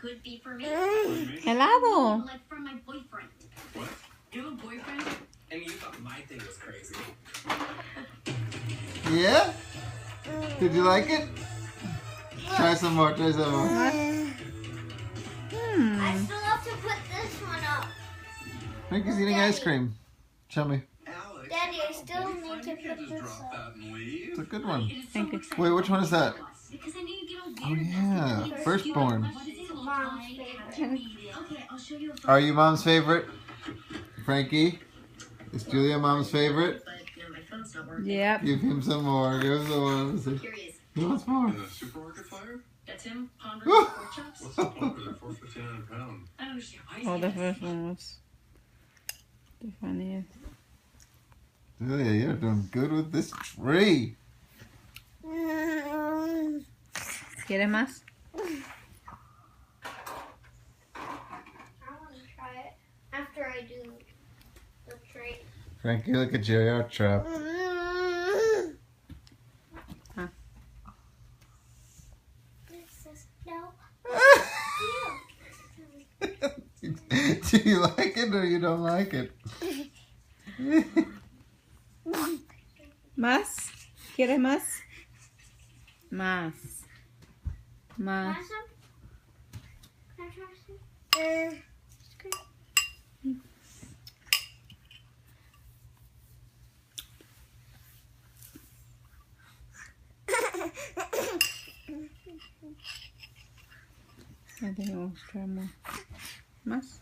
could be for me. Helado. Like from my boyfriend. What? You have a boyfriend? And you thought my thing was crazy. Yeah? Did you like it? Try some more, try some more. I still have to put this one up. Frankie's eating ice cream. Show me. Alex, Daddy, I still need boyfriend, to you can't put just this drop up. that and leave. It's a good one. It is so Thank you. exciting. Wait, which one is that? Because I need to get a Oh weird yeah, firstborn. What is it? Mom's Okay, favorite. I'll show you a photo. Are you mom's favorite? Frankie? Is Julia mom's favorite? But my phone's not working. Yep. Give him some more. Give him some more. Let's see. Curious. Who wants more? In the supermarket fire? That's him pondering pork chops. What's the poker? They're $4.59 a pound. I don't understand why Oh, he's the saying first one was the funniest. Julia, you're doing good with this tree. ¿Quieres más? I want to try it after I do the tree. Frankie, look at you. You're trapped. No. Do you like it or you don't like it? ¿Más? ¿Quieres más? Más. Más. Want some? Can I try some? I think I'll try more. ¿Más?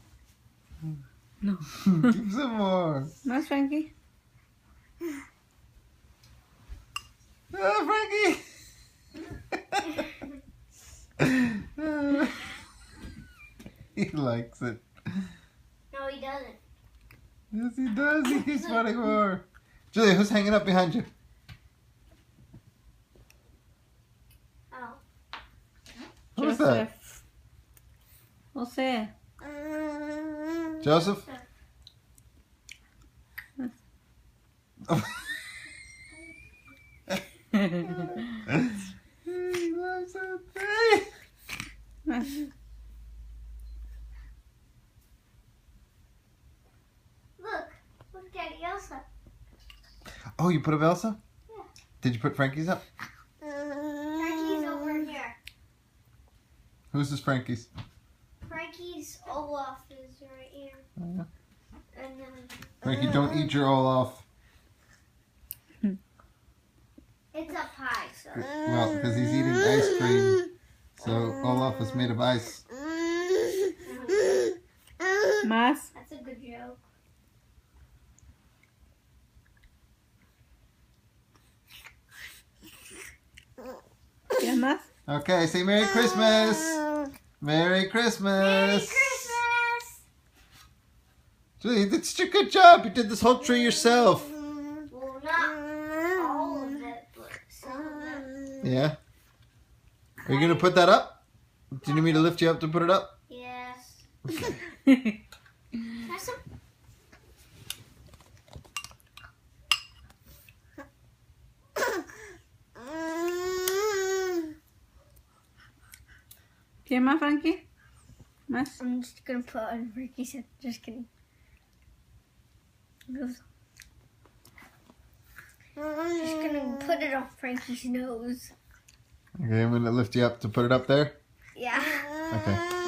Give some more. ¿Más, Frankie? Oh, Frankie. He likes it. No, he doesn't. Yes, he does. He keeps wanting more. Julia, who's hanging up behind you? Oh. Who's that? Jose. Joseph? He loves it. Hey. Más. Look, Daddy, Elsa. Oh, you put up Elsa? Yeah. Did you put Frankie's up? Frankie's over here. Who's this Frankie's? Frankie's Olaf is right here. Oh, yeah. And then Frankie, don't eat your Olaf. it's up high, so. Well, because he's eating ice cream. So Olaf is made of ice. Más. That's a good joke. ¿Quieres más? Okay, say Merry Christmas. Merry Christmas. Merry Christmas! Julie, you did such a good job. You did this whole tree yourself. Well, not all of it, but some of it. Yeah. Are you going to put that up? Do you need me to lift you up to put it up? Yes. Okay. Have some. ¿Quieres más, Frankie? Más. I'm just gonna put on Frankie's head. Just kidding. Just gonna put it on Frankie's nose. Okay, I'm going to lift you up to put it up there. Yeah. Okay.